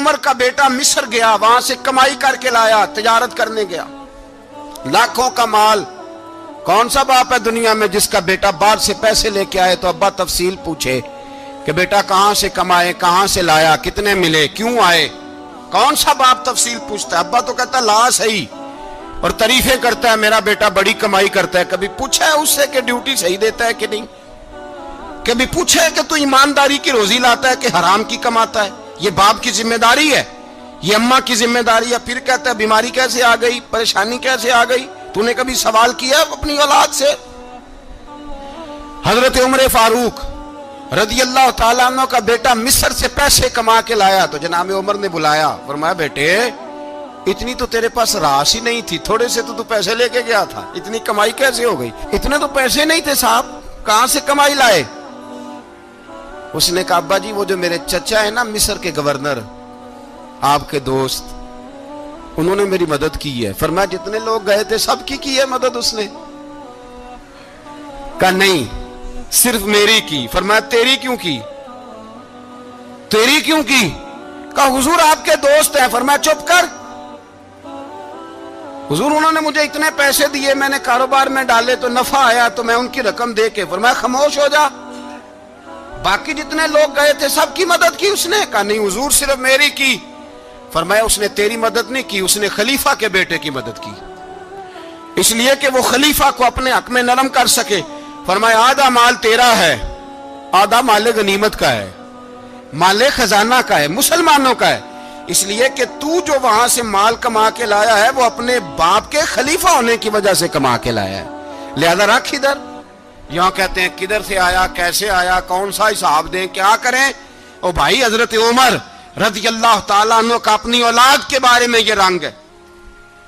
عمر کا بیٹا مصر گیا, وہاں سے کمائی کر کے لایا, تجارت کرنے گیا, لاکھوں کا مال. کون سا باپ ہے دنیا میں جس کا بیٹا باہر سے پیسے لے کے آئے تو ابا تفصیل پوچھے کہ بیٹا کہاں سے کمائے, کہاں سے لایا, کتنے ملے, کیوں آئے؟ کون سا باپ تفصیل پوچھتا ہے؟ ابا تو کہتا ہے لا صحیح, اور تعریفیں کرتا ہے میرا بیٹا بڑی کمائی کرتا ہے. کبھی پوچھا ہے اس سے کہ ڈیوٹی صحیح دیتا ہے کہ نہیں؟ کبھی پوچھا ہے کہ تو ایمانداری کی روزی لاتا ہے کہ حرام کی کماتا ہے؟ یہ باپ کی ذمہ داری ہے, یہ اماں کی ذمہ داری ہے. پھر کہتا ہے بیماری کیسے آ گئی, پریشانی کیسے آ گئی؟ تو نے کبھی سوال کیا اپنی اولاد سے؟ حضرت عمر فاروق رضی اللہ تعالیٰ عنہ کا بیٹا مصر سے پیسے کما کے لایا تو جناب عمر نے بلایا, فرمایا بیٹے اتنی تو تیرے پاس راس ہی نہیں تھی, تھوڑے سے تو پیسے لے کے گیا تھا, اتنی کمائی کیسے ہو گئی؟ اتنے تو پیسے نہیں تھے صاحب, کہاں سے کمائی لائے؟ اس نے کہا ابا جی وہ جو میرے چچا ہے نا مصر کے گورنر, آپ کے دوست, انہوں نے میری مدد کی ہے. فرمایا جتنے لوگ گئے تھے سب کی ہے مدد اس نے؟ کہا نہیں صرف میری کی. فرمایا تیری کیوں کی؟ تیری کیوں کی؟ کہا حضور آپ کے دوست ہیں. فرمایا چپ کر, حضور انہوں نے مجھے اتنے پیسے دیے, میں نے کاروبار میں ڈالے تو نفع آیا تو میں ان کی رقم دے کے. فرمایا خاموش ہو جا, باقی جتنے لوگ گئے تھے سب کی مدد کی اس نے؟ کہا نہیں حضور صرف میری کی. فرمایا اس نے تیری مدد نہیں کی, اس نے خلیفہ کے بیٹے کی مدد کی, اس لیے کہ وہ خلیفہ کو اپنے حق میں نرم کر سکے. فرمایا آدھا مال تیرا ہے, آدھا مال غنیمت کا ہے, مال خزانہ کا ہے, مسلمانوں کا ہے, اس لیے کہ تو جو وہاں سے مال کما کے لایا ہے وہ اپنے باپ کے خلیفہ ہونے کی وجہ سے کما کے لایا ہے, لہذا رکھ ادھر. یہاں کہتے ہیں کدھر سے آیا, کیسے آیا, کون سا حساب دیں, کیا کریں؟ او بھائی حضرت عمر رضی اللہ تعالیٰ عنہ کا اپنی اولاد کے بارے میں یہ رنگ ہے.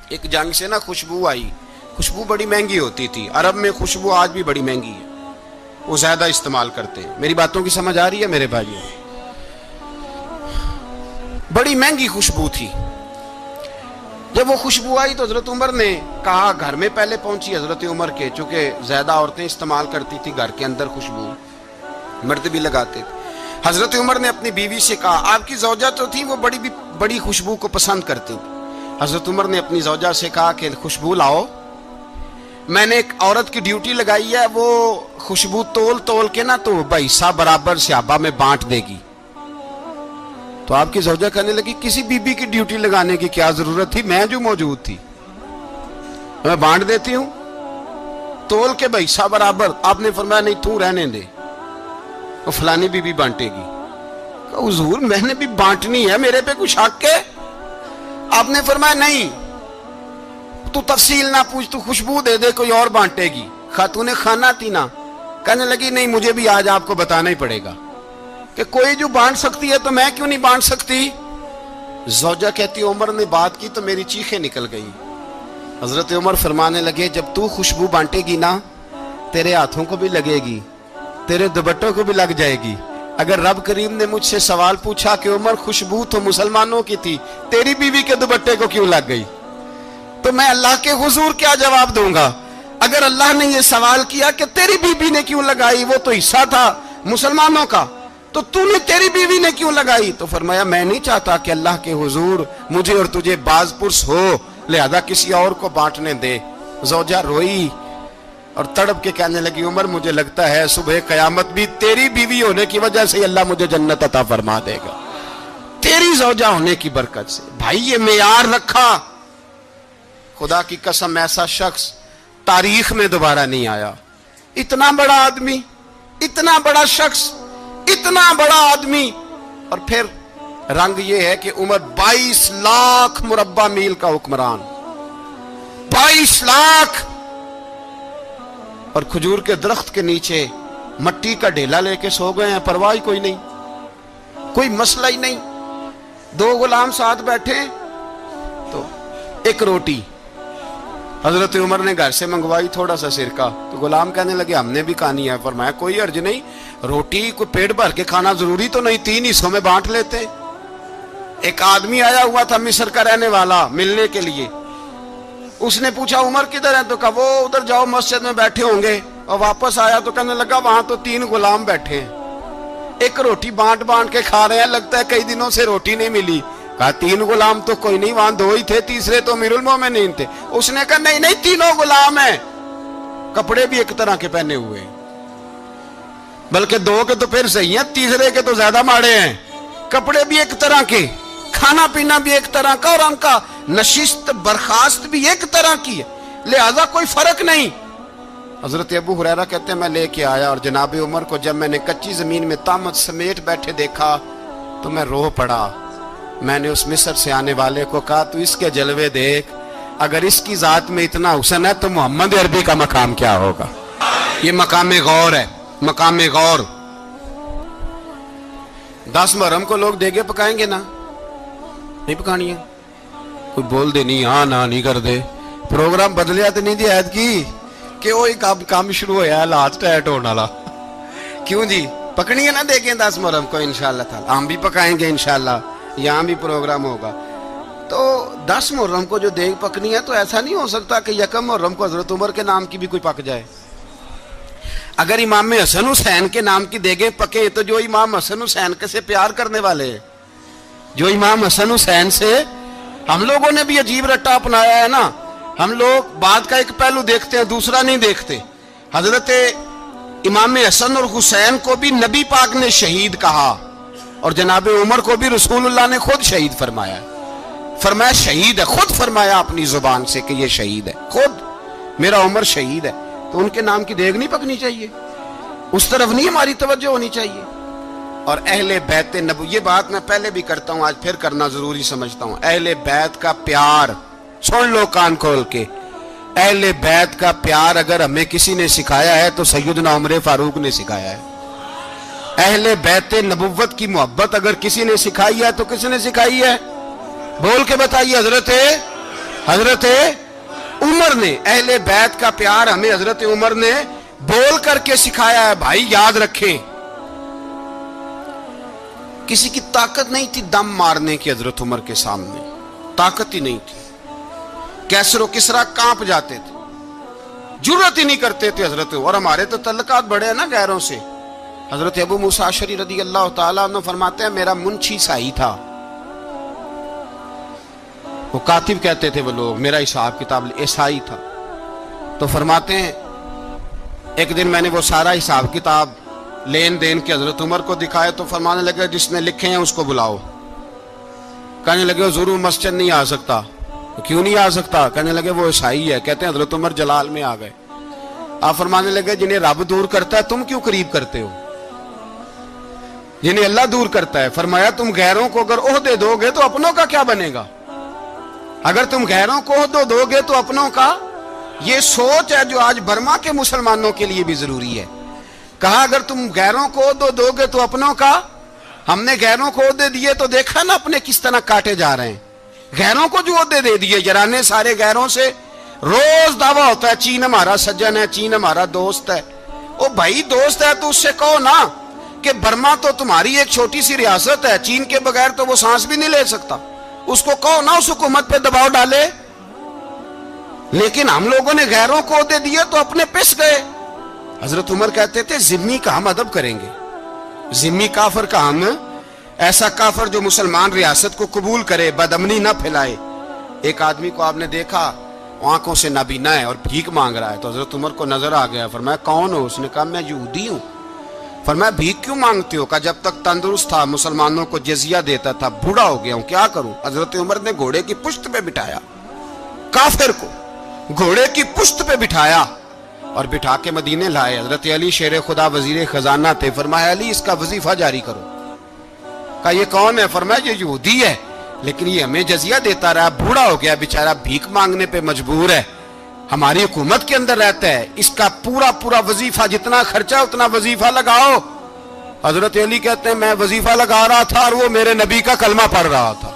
ایک جنگ سے نا خوشبو آئی, خوشبو بڑی مہنگی ہوتی تھی, عرب میں خوشبو آج بھی بڑی مہنگی ہے, وہ زیادہ استعمال کرتے ہیں. میری باتوں کی سمجھ آ رہی ہے میرے بھائیوں؟ بڑی مہنگی خوشبو تھی. جب وہ خوشبو آئی تو حضرت عمر نے کہا, گھر میں پہلے پہنچی حضرت عمر کے, چونکہ زیادہ عورتیں استعمال کرتی تھی گھر کے اندر خوشبو, مرد بھی لگاتے تھے. حضرت عمر نے اپنی بیوی سے کہا, آپ کی زوجہ تو تھی وہ بڑی خوشبو کو پسند کرتی تھی. حضرت عمر نے اپنی زوجہ سے کہا کہ خوشبو لاؤ, میں نے ایک عورت کی ڈیوٹی لگائی ہے, وہ خوشبو تول کے نا تو حصہ برابر صحابہ میں بانٹ دے گی. تو آپ کی زوجہ کہنے لگی کسی بی بی کی ڈیوٹی لگانے کی کیا ضرورت تھی, میں جو موجود تھی میں بانٹ دیتی ہوں تول کے حصہ برابر. آپ نے فرمایا نہیں تو رہنے دے, وہ فلانی بی بی بانٹے گی. حضور میں نے بھی بانٹنی ہے, میرے پہ کچھ حق ہے؟ آپ نے فرمایا نہیں, تو تفصیل نہ پوچھ, تو خوشبو دے دے, کوئی اور بانٹے گی. خاتون خانہ تھی نا, کہنے لگی نہیں مجھے بھی آج آپ کو بتانا ہی پڑے گا کہ کوئی جو بانٹ سکتی ہے تو میں کیوں نہیں بانٹ سکتی؟ زوجہ کہتی عمر نے بات کی تو میری چیخیں نکل گئی. حضرت عمر فرمانے لگے جب تو خوشبو بانٹے گی نا تیرے ہاتھوں کو بھی لگے گی, تیرے دوپٹوں کو بھی لگ جائے گی. اگر رب کریم نے مجھ سے سوال پوچھا کہ عمر خوشبو تو مسلمانوں کی تھی, تیری بیوی کے دوپٹے کو کیوں لگ گئی, تو میں اللہ کے حضور کیا جواب دوں گا؟ اگر اللہ نے یہ سوال کیا کہ تیری بیوی نے کیوں لگائی, وہ تو حصہ تھا مسلمانوں کا, تو نے تیری بیوی نے کیوں لگائی؟ تو فرمایا میں نہیں چاہتا کہ اللہ کے حضور مجھے اور تجھے باز پرس ہو, لہذا کسی اور کو بانٹنے دے. زوجہ روئی اور تڑپ کے کہنے لگی عمر مجھے لگتا ہے صبح قیامت بھی تیری بیوی ہونے کی وجہ سے اللہ مجھے جنت عطا فرما دے گا, تیری زوجہ ہونے کی برکت سے. بھائی یہ معیار رکھا, خدا کی قسم ایسا شخص تاریخ میں دوبارہ نہیں آیا. اتنا بڑا آدمی, اتنا بڑا شخص, اتنا بڑا آدمی, اور پھر رنگ یہ ہے کہ عمر 22 لاکھ مربع میل کا حکمران, 22 لاکھ, اور کھجور کے درخت کے نیچے مٹی کا ڈھیلا لے کے سو گئے ہیں, پرواہ کوئی نہیں, کوئی مسئلہ ہی نہیں. 2 غلام ساتھ بیٹھے تو ایک روٹی حضرت عمر نے گھر سے منگوائی, تھوڑا سا سرکہ, تو غلام کہنے لگے ہم نے بھی کھانی ہے. فرمایا کوئی حرج نہیں, روٹی کو پیٹ بھر کے کھانا ضروری تو نہیں, 3 حصوں میں بانٹ لیتے. ایک آدمی آیا ہوا تھا مصر کا رہنے والا ملنے کے لیے, اس نے پوچھا عمر کدھر ہے, تو کہا وہ ادھر جاؤ مسجد میں بیٹھے ہوں گے. اور واپس آیا تو کہنے لگا وہاں تو 3 غلام بیٹھے ہیں, ایک روٹی بانٹ کے کھا رہے ہیں, لگتا ہے کئی دنوں سے روٹی نہیں ملی. کہا 3 غلام تو کوئی نہیں، وہاں 2 ہی تھے، تیسرے تو امیر المومنین تھے۔ اس نے کہا نہیں نہیں، 3 غلام ہیں، کپڑے بھی ایک طرح کے پہنے ہوئے ہیں، بلکہ 2 کے تو پھر صحیح ہیں، تیسرے کے تو زیادہ ماڑے ہیں، کپڑے بھی ایک طرح کے، کھانا پینا بھی ایک طرح کا، اور ان کا نشست برخاست بھی ایک طرح کی ہے، لہذا کوئی فرق نہیں۔ حضرت ابو ہریرہ کہتے ہیں میں لے کے آیا، اور جناب عمر کو جب میں نے کچی زمین میں تامت سمیٹ بیٹھے دیکھا تو میں رو پڑا۔ میں نے اس مصر سے آنے والے کو کہا تو اس کے جلوے دیکھ، اگر اس کی ذات میں اتنا حسن ہے تو محمد عربی کا مقام کیا ہوگا؟ یہ مقام غور ہے، مقام غور۔ 10 محرم کو لوگ دیگے پکائیں گے نا؟ نہیں پکانی ہے؟ کوئی بول دے نہیں، ہاں نہ نہیں کر دے، پروگرام بدلیا تو نہیں دی عید کی کہ وہی کام شروع ہوا ہے لاسٹ ٹائٹ ہونے والا؟ کیوں جی پکنی ہے نا دیکھیں 10 محرم کو انشاءاللہ تعالی، ہم بھی پکائیں گے انشاءاللہ، یہاں بھی پروگرام ہوگا۔ تو 10 محرم کو جو دیگ پکنی ہے تو ایسا نہیں ہو سکتا کہ 1 محرم کو حضرت عمر کے نام کی بھی کوئی پک جائے۔ اگر امام حسن حسین کے نام کی دیگیں پکے تو جو امام حسن حسین سے پیار کرنے والے ہیں، جو امام حسن حسین سے، ہم لوگوں نے بھی عجیب رٹا اپنایا ہے نا، ہم لوگ بات کا ایک پہلو دیکھتے ہیں دوسرا نہیں دیکھتے۔ حضرت امام حسن اور حسین کو بھی نبی پاک نے شہید کہا، اور جناب عمر کو بھی رسول اللہ نے خود شہید فرمایا، فرمایا شہید ہے، خود فرمایا اپنی زبان سے کہ یہ شہید ہے، خود میرا عمر شہید ہے۔ تو ان کے نام کی دیگ نہیں پکنی چاہیے، اس طرف نہیں ہماری توجہ ہونی چاہیے۔ اور اہل بیت نبو، یہ بات میں پہلے بھی کرتا ہوں، آج پھر کرنا ضروری سمجھتا ہوں، اہل بیت کا پیار، سن لو کان کھول کے، اہل بیت کا پیار اگر ہمیں کسی نے سکھایا ہے تو سیدنا عمر فاروق نے سکھایا ہے۔ اہل بیت نبوت کی محبت اگر کسی نے سکھائی ہے تو کس نے سکھائی ہے؟ بول کے بتائیے، حضرت عمر نے۔ اہل بیت کا پیار ہمیں حضرت عمر نے بول کر کے سکھایا ہے۔ بھائی یاد رکھیں، کسی کی طاقت نہیں تھی دم مارنے کی حضرت عمر کے سامنے، طاقت ہی نہیں تھی، کیسر و کسرا کانپ جاتے تھے، جرأت ہی نہیں کرتے تھے حضرت۔ اور ہمارے تو تعلقات بڑے ہیں نا غیروں سے۔ حضرت ابو موسیٰ اشعری رضی اللہ تعالیٰ عنہ فرماتے ہیں میرا منشی سائی تھا، وہ کاتب کہتے تھے وہ لوگ، میرا حساب کتاب عیسائی تھا۔ تو فرماتے ہیں ایک دن میں نے وہ سارا حساب کتاب لین دین کے حضرت عمر کو دکھائے تو فرمانے لگے جس نے لکھے ہیں اس کو بلاؤ۔ کہنے لگے حضور مسجد نہیں آ سکتا۔ کیوں نہیں آ سکتا؟ کہنے لگے وہ عیسائی ہے۔ کہتے ہیں حضرت عمر جلال میں آ گئے۔ آپ فرمانے لگے جنہیں رب دور کرتا ہے تم کیوں قریب کرتے ہو؟ جنہیں اللہ دور کرتا ہے۔ فرمایا تم غیروں کو اگر عہدے دو گے تو اپنوں کا کیا بنے گا؟ اگر تم غیروں کو عہدے دو گے تو اپنوں کا۔ یہ سوچ ہے جو آج برما کے مسلمانوں کے لیے بھی ضروری ہے۔ کہا اگر تم غیروں کو عہدے دو گے تو اپنوں کا۔ ہم نے غیروں کو عہدے دیے تو دیکھا نا اپنے کس طرح کاٹے جا رہے ہیں۔ غیروں کو جو عہدے دے دیے یرانے سارے غیروں سے، روز دعویٰ ہوتا ہے چین ہمارا سجن ہے، چین ہمارا دوست ہے۔ او بھائی دوست ہے تو اس سے کہو نا کہ برما تو تمہاری ایک چھوٹی سی ریاست ہے، چین کے بغیر تو وہ سانس بھی نہیں لے سکتا، اس کو کہو نا اس حکومت پہ دباؤ ڈالے۔ لیکن ہم لوگوں نے غیروں کو عہدے دیے تو اپنے پس گئے۔ حضرت عمر کہتے تھے ذمی کا ہم ادب کریں گے، ذمی کافر کا ہم، ایسا کافر جو مسلمان ریاست کو قبول کرے، بدامنی نہ پھیلائے۔ ایک آدمی کو آپ نے دیکھا آنکھوں سے نابینا ہے اور بھیک مانگ رہا ہے، تو حضرت عمر کو نظر آ گیا، فرمایا کون ہو؟ اس نے کہا میں یہودی ہوں۔ فرمایا بھیک کیوں مانگتے ہو؟ کہا جب تک تندرست تھا مسلمانوں کو جزیہ دیتا تھا، بوڑھا ہو گیا ہوں کیا کروں؟ حضرت عمر نے گھوڑے کی پشت پہ بٹھایا، کافر کو گھوڑے کی پشت پہ بٹھایا اور بٹھا کے مدینے لائے۔ حضرت علی شیر خدا وزیر خزانہ تھے، فرمایا علی اس کا وظیفہ جاری کرو۔ کہا یہ کون ہے؟ فرمایا یہ یہودی ہے لیکن یہ ہمیں جزیہ دیتا رہا، بوڑھا ہو گیا بیچارہ، بھیک مانگنے پہ مجبور ہے، ہماری حکومت کے اندر رہتا ہے، اس کا پورا وظیفہ جتنا خرچہ اتنا وظیفہ لگاؤ۔ حضرت علی کہتے ہیں میں وظیفہ لگا رہا تھا اور وہ میرے نبی کا کلمہ پڑھ رہا تھا،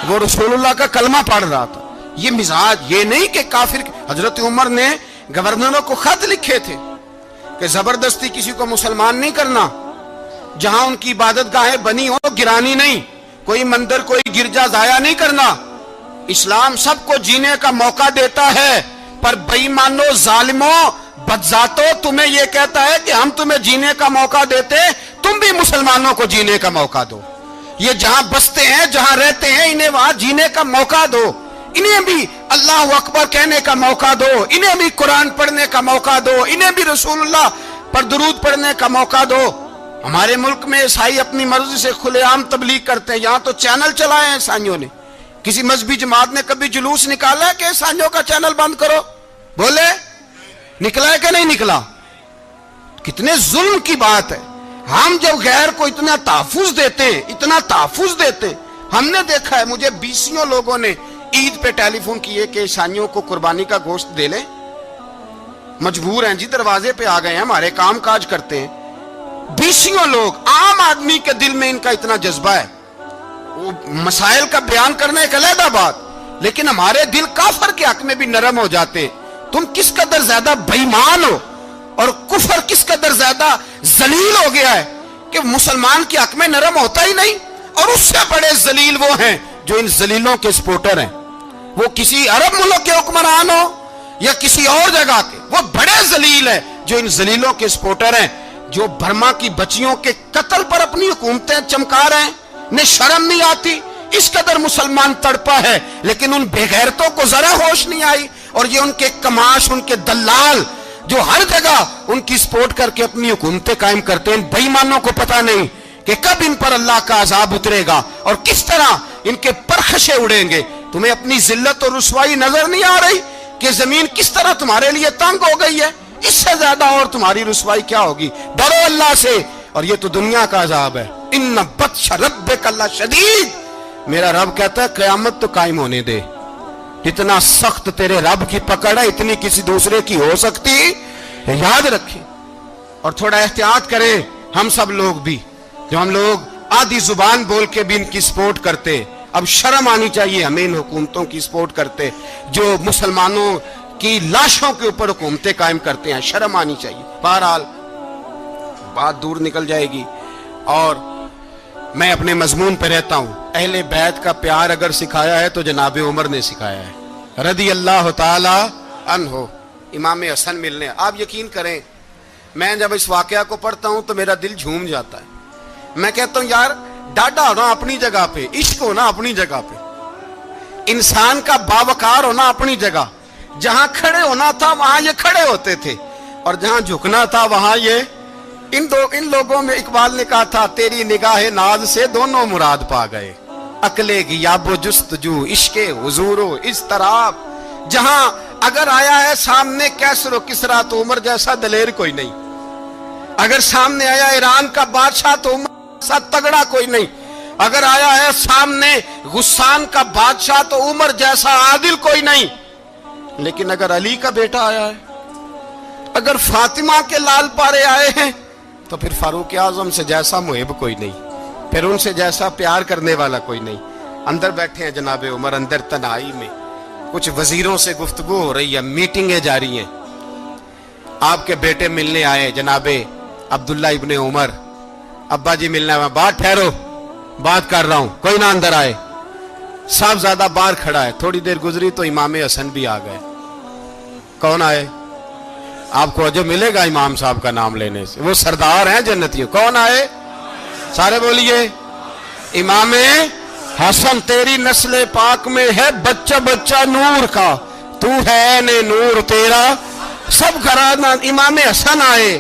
وہ رسول اللہ کا کلمہ پڑھ رہا تھا۔ یہ مزاج، یہ نہیں کہ کافر۔ حضرت عمر نے گورنروں کو خط لکھے تھے کہ زبردستی کسی کو مسلمان نہیں کرنا، جہاں ان کی عبادت گاہیں بنی ہو گرانی نہیں، کوئی مندر کوئی گرجا ضائع نہیں کرنا۔ اسلام سب کو جینے کا موقع دیتا ہے، پر بے ایمانوں ظالموں بدذاتوں تمہیں یہ کہتا ہے کہ ہم تمہیں جینے کا موقع دیتے، تم بھی مسلمانوں کو جینے کا موقع دو۔ یہ جہاں بستے ہیں جہاں رہتے ہیں انہیں وہاں جینے کا موقع دو, انہیں بھی اللہ اکبر کہنے کا موقع دو, انہیں بھی قرآن پڑھنے کا موقع دو, انہیں بھی رسول اللہ پر درود پڑھنے کا موقع دو. ہمارے ملک میں عیسائی اپنی مرضی سے کھلے عام تبلیغ کرتے ہیں. یہاں تو چینل چلائے ہیں عیسائیوں نے. کسی مذہبی جماعت نے کبھی جلوس نکالا ہے کہ عیسائیوں کا چینل بند کرو؟ بولے نکلا ہے کہ نہیں نکلا؟ کتنے ظلم کی بات ہے. ہم جب غیر کو اتنا تحفظ دیتے ہیں, اتنا تحفظ دیتے ہیں. ہم نے دیکھا ہے, مجھے بیسیوں لوگوں نے عید پہ ٹیلی فون کیے کہ عیسائیوں کو قربانی کا گوشت دے لیں. مجبور ہیں جی, دروازے پہ آ گئے ہیں, ہمارے کام کاج کرتے ہیں. بیسیوں لوگ, عام آدمی کے دل میں ان کا اتنا جذبہ ہے. وہ مسائل کا بیان کرنا ایک علیحدہ بات, لیکن ہمارے دل کافر کے حق میں بھی نرم ہو جاتے ہیں. تم کس قدر زیادہ بے ایمان ہو اور کفر کس قدر زیادہ ذلیل ہو گیا ہے کہ مسلمان کے حق میں نرم ہوتا ہی نہیں. اور اس سے بڑے ذلیل وہ ہیں جو ان ذلیلوں کے سپورٹر ہیں. وہ کسی عرب ملک کے حکمران ہو یا کسی اور جگہ کے, وہ بڑے ذلیل ہیں جو ان ذلیلوں کے سپورٹر ہیں, جو برما کی بچیوں کے قتل پر اپنی حکومتیں چمکا رہے ہیں. انہیں شرم نہیں آتی. اس قدر مسلمان تڑپا ہے لیکن ان بے غیرتوں کو ذرا ہوش نہیں آئی. اور یہ ان کے کماش, ان کے دلال جو ہر جگہ ان کی سپورٹ کر کے اپنی حکومتیں قائم کرتے ہیں, بے ایمانوں کو پتہ نہیں کہ کب ان پر اللہ کا عذاب اترے گا اور کس طرح ان کے پرخشے اڑیں گے. تمہیں اپنی ذلت اور رسوائی نظر نہیں آ رہی کہ زمین کس طرح تمہارے لیے تنگ ہو گئی ہے؟ اس سے زیادہ اور تمہاری رسوائی کیا ہوگی؟ ڈرو اللہ سے. اور یہ تو دنیا کا عذاب ہے. ان بطش ربک لشدید. میرا رب کہتا ہے قیامت تو قائم ہونے دے. اتنا سخت تیرے رب کی پکڑ ہے, اتنی کسی دوسرے کی ہو سکتی؟ یاد رکھیں اور تھوڑا احتیاط کریں. ہم سب لوگ بھی, جو ہم لوگ آدھی زبان بول کے بھی ان کی سپورٹ کرتے, اب شرم آنی چاہیے ہمیں ان حکومتوں کی سپورٹ کرتے جو مسلمانوں کی لاشوں کے اوپر حکومتیں قائم کرتے ہیں. شرم آنی چاہیے. بہرحال بات دور نکل جائے گی اور میں اپنے مضمون پہ رہتا ہوں. اہل بیت کا پیار اگر سکھایا ہے تو جناب عمر نے سکھایا ہے رضی اللہ تعالی عنہ. امام حسن ملنے, آپ یقین کریں میں جب اس واقعہ کو پڑھتا ہوں تو میرا دل جھوم جاتا ہے. میں کہتا ہوں یار ڈاڈا ہونا اپنی جگہ پہ, عشق ہونا اپنی جگہ پہ, انسان کا باوقار ہونا اپنی جگہ. جہاں کھڑے ہونا تھا وہاں یہ کھڑے ہوتے تھے اور جہاں جھکنا تھا وہاں یہ. ان لوگوں میں اقبال نے کہا تھا تیری نگاہ ناز سے دونوں مراد پا گئے, عقل غیاب و جستجو عشق حضور و اضطراب. جہاں اگر آیا ہے سامنے کیسر و کسرا تو عمر جیسا دلیر کوئی نہیں. اگر سامنے آیا ایران کا بادشاہ تو عمر جیسا تگڑا کوئی نہیں. اگر آیا ہے سامنے غسان کا بادشاہ تو عمر جیسا عادل کوئی نہیں. لیکن اگر علی کا بیٹا آیا ہے, اگر فاطمہ کے لال پارے آئے ہیں تو پھر فاروق اعظم سے جیسا محب کوئی نہیں, پھر ان سے جیسا پیار کرنے والا کوئی نہیں. اندر بیٹھے ہیں جناب عمر, اندر تنہائی میں کچھ وزیروں سے گفتگو ہو رہی ہے, میٹنگیں جاری ہیں. آپ کے بیٹے ملنے آئے جناب عبداللہ ابن عمر. ابا جی ملنا ہے. بات ٹھہرو, بات کر رہا ہوں, کوئی نہ اندر آئے. صاحبزادہ باہر کھڑا ہے. تھوڑی دیر گزری تو امام حسن بھی آ گئے. کون آئے؟ آپ کو جو ملے گا امام صاحب کا نام لینے سے, وہ سردار ہیں جنتیوں. کون آئے؟ سارے بولیے. امام حسن تیری نسل پاک میں ہے بچہ بچہ نور کا, تو ہے نے نور تیرا سب گھرانہ. امام حسن آئے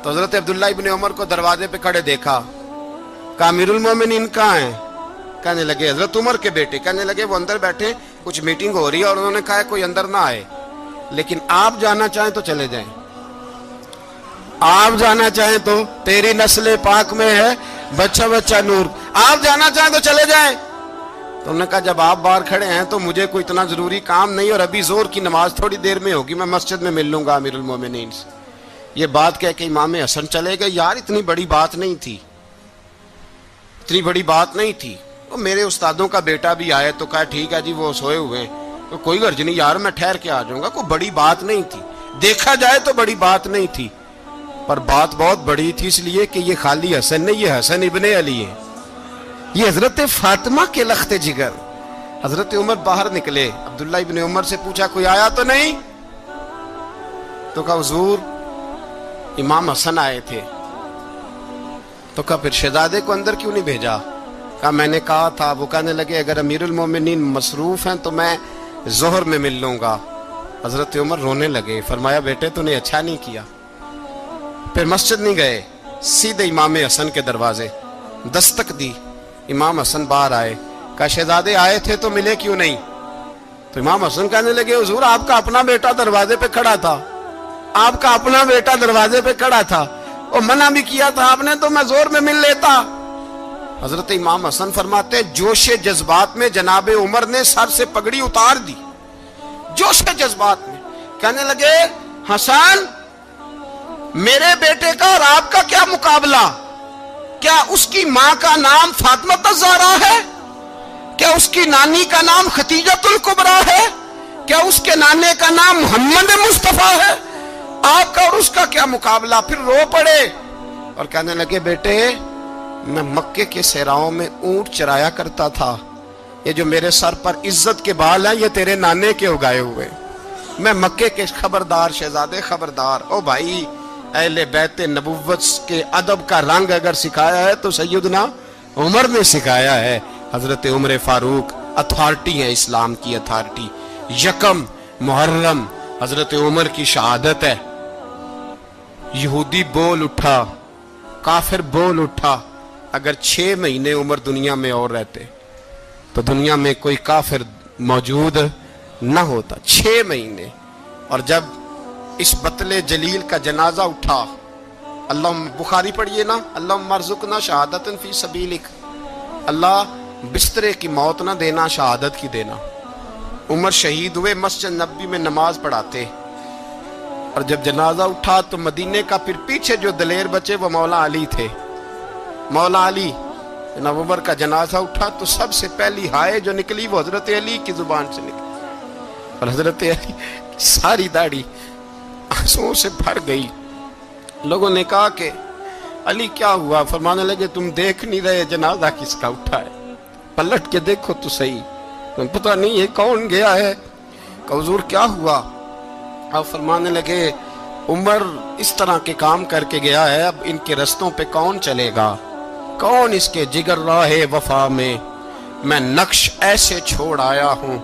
تو حضرت عبداللہ ابن عمر کو دروازے پہ کھڑے دیکھا. کہا امیر المومنین کہاں ہیں؟ کہنے لگے حضرت عمر کے بیٹے. کہنے لگے وہ اندر بیٹھے, کچھ میٹنگ ہو رہی ہے اور انہوں نے کہا کوئی اندر نہ آئے, لیکن آپ جانا چاہیں تو چلے جائیں. آپ جانا چاہیں تو تیری نسل پاک میں ہے بچہ بچہ نور, آپ جانا چاہیں تو چلے جائیں. تو انہوں نے کہا جب آپ باہر کھڑے ہیں تو مجھے کوئی اتنا ضروری کام نہیں, اور ابھی زور کی نماز تھوڑی دیر میں ہوگی, میں مسجد میں مل لوں گا امیر المومنین سے. یہ بات کہہ کے امام حسن چلے گئے. یار اتنی بڑی بات نہیں تھی, اتنی بڑی بات نہیں تھی. وہ میرے استادوں کا بیٹا بھی آئے تو کہا ٹھیک ہے جی وہ سوئے ہوئے ہیں, تو کوئی غرض نہیں یار میں ٹھہر کے آ جاؤں گا. کوئی بڑی بات نہیں تھی, دیکھا جائے تو بڑی بات نہیں تھی, پر بات بہت بڑی تھی اس لیے کہ یہ خالی حسن نہیں, یہ حسن ابن علی ہے, یہ حضرت فاطمہ کے لخت جگر. حضرت عمر باہر نکلے, عبداللہ ابن عمر سے پوچھا کوئی آیا تو نہیں؟ تو کہا حضور امام حسن آئے تھے. تو کہا پھر شہزادے کو اندر کیوں نہیں بھیجا؟ کہا میں نے کہا تھا. وہ کہنے لگے اگر امیر المومنین مصروف ہیں تو میں ظہر میں مل لوں گا. حضرت عمر رونے لگے. فرمایا بیٹے تو نے اچھا نہیں کیا. پھر مسجد نہیں گئے, سیدھے امام حسن کے دروازے دستک دی. امام حسن باہر آئے. کہا شہزادے آئے تھے تو ملے کیوں نہیں؟ تو امام حسن کہنے لگے حضور آپ کا اپنا بیٹا دروازے پہ کھڑا تھا, آپ کا اپنا بیٹا دروازے پہ کھڑا تھا, اور منع بھی کیا تھا آپ نے تو میں زور میں مل لیتا. حضرت امام حسن فرماتے جوش جذبات میں جناب عمر نے سر سے پگڑی اتار دی. جوش جذبات میں کہنے لگے حسن میرے بیٹے کا اور آپ کا کیا مقابلہ؟ کیا اس کی ماں کا نام فاطمہ الزہرا ہے؟ کیا اس کی نانی کا نام خدیجۃ الکبریٰ ہے؟ کیا اس کے نانے کا نام محمد مصطفیٰ ہے؟ آپ کا اور اس کا کیا مقابلہ؟ پھر رو پڑے اور کہنے لگے بیٹے میں مکے کے صحراؤں میں اونٹ چرایا کرتا تھا, یہ جو میرے سر پر عزت کے بال ہیں یہ تیرے نانے کے اگائے ہوئے. میں مکے کے خبردار شہزادے خبردار. او بھائی اہل بیت نبوت کے ادب کا رنگ اگر سکھایا ہے تو سیدنا عمر نے سکھایا ہے. حضرت عمر فاروق اتھارٹی ہے, اسلام کی اتھارٹی. یکم محرم حضرت عمر کی شہادت ہے. یہودی بول اٹھا, کافر بول اٹھا. اگر 6 مہینے عمر دنیا میں اور رہتے تو دنیا میں کوئی کافر موجود نہ ہوتا. 6 مہینے. اور جب اس بطل جلیل کا جنازہ اٹھا, اللہ بخاری پڑھیے نا, اللہ مرزقنا شہادت فی سبیلک, اللہ بسترے کی موت نہ دینا شہادت کی دینا. عمر شہید ہوئے, مسجد نبی میں نماز پڑھاتے, اور جب جنازہ اٹھا تو مدینے کا پھر پیچھے جو دلیر بچے وہ مولا علی تھے. مولا علی جناب عمر کا جنازہ اٹھا تو سب سے پہلی ہائے جو نکلی وہ حضرت علی کی زبان سے نکلی, اور حضرت علی ساری داڑھی آنسوؤں سے بھر گئی. لوگوں نے کہا کہ علی کیا ہوا؟ فرمانے لگے تم دیکھ نہیں رہے جنازہ کس کا اٹھا ہے, پلٹ کے دیکھو تو صحیح, تم پتہ نہیں یہ کون گیا ہے. کہ حضور کیا ہوا؟ آپ فرمانے لگے عمر اس طرح کے کام کر کے گیا ہے, اب ان کے رستوں پہ کون چلے گا؟ کون اس کے جگر راہ وفا میں؟ میں نقش ایسے چھوڑ آیا ہوں,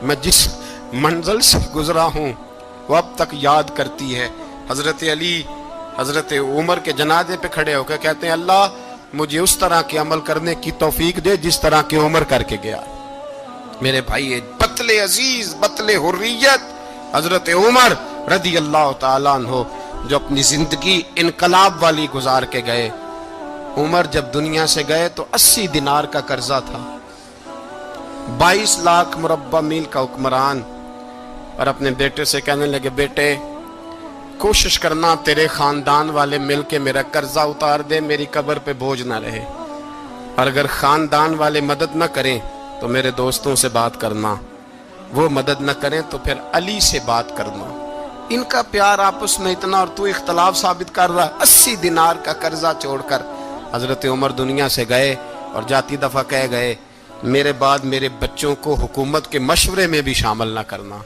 میں جس منزل سے گزرا ہوں وہ اب تک یاد کرتی ہے. حضرت علی حضرت عمر کے جنازے پہ کھڑے ہو کے کہتے ہیں اللہ مجھے اس طرح کے عمل کرنے کی توفیق دے جس طرح کے عمر کر کے گیا. میرے بھائی بطل عزیز, بطل حریت حضرت عمر رضی اللہ تعالیٰ عنہ جو اپنی زندگی انقلاب والی گزار کے گئے. عمر جب دنیا سے گئے تو 80 دینار کا قرضہ تھا, 22 لاکھ مربع میل کا حکمران, اور اپنے بیٹے سے کہنے لگے بیٹے کوشش کرنا تیرے خاندان والے مل کے میرا قرضہ اتار دے, میری قبر پہ بوجھ نہ رہے, اور اگر خاندان والے مدد نہ کریں تو میرے دوستوں سے بات کرنا, وہ مدد نہ کریں تو پھر علی سے بات کرنا. ان کا پیار آپس میں اتنا, اور تو اختلاف ثابت کر رہا. 80 دینار کا قرضہ چھوڑ کر حضرت عمر دنیا سے گئے, اور جاتی دفعہ کہہ گئے میرے بعد میرے بچوں کو حکومت کے مشورے میں بھی شامل نہ کرنا,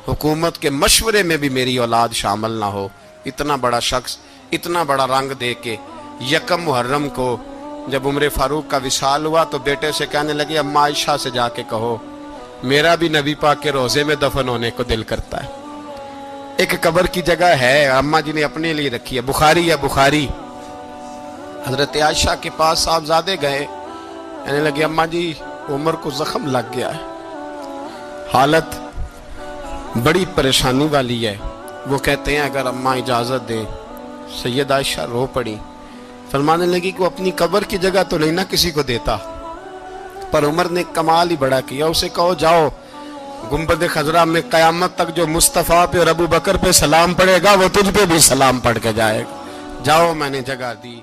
حکومت کے مشورے میں بھی میری اولاد شامل نہ ہو. اتنا بڑا شخص اتنا بڑا رنگ دے کے یکم محرم کو جب عمر فاروق کا وصال ہوا تو بیٹے سے کہنے لگے اماں عائشہ سے جا کے کہو میرا بھی نبی پاک کے روزے میں دفن ہونے کو دل کرتا ہے. ایک قبر کی جگہ ہے اماں جی نے اپنے لیے رکھی ہے, بخاری ہے بخاری. حضرت عائشہ کے پاس صاحبزادے گئے, کہنے لگے اماں جی عمر کو زخم لگ گیا ہے, حالت بڑی پریشانی والی ہے. وہ کہتے ہیں اگر اماں اجازت دیں. سید عائشہ رو پڑی, فرمانے لگی کہ وہ اپنی قبر کی جگہ تو نہیں نہ کسی کو دیتا, پر عمر نے کمال ہی بڑا کیا. اسے کہو جاؤ گنبد خضرا میں قیامت تک جو مصطفیٰ پہ اور ابو بکر پہ سلام پڑے گا وہ تجھ پہ بھی سلام پڑھ کے جائے گا, جاؤ میں نے جگہ دی.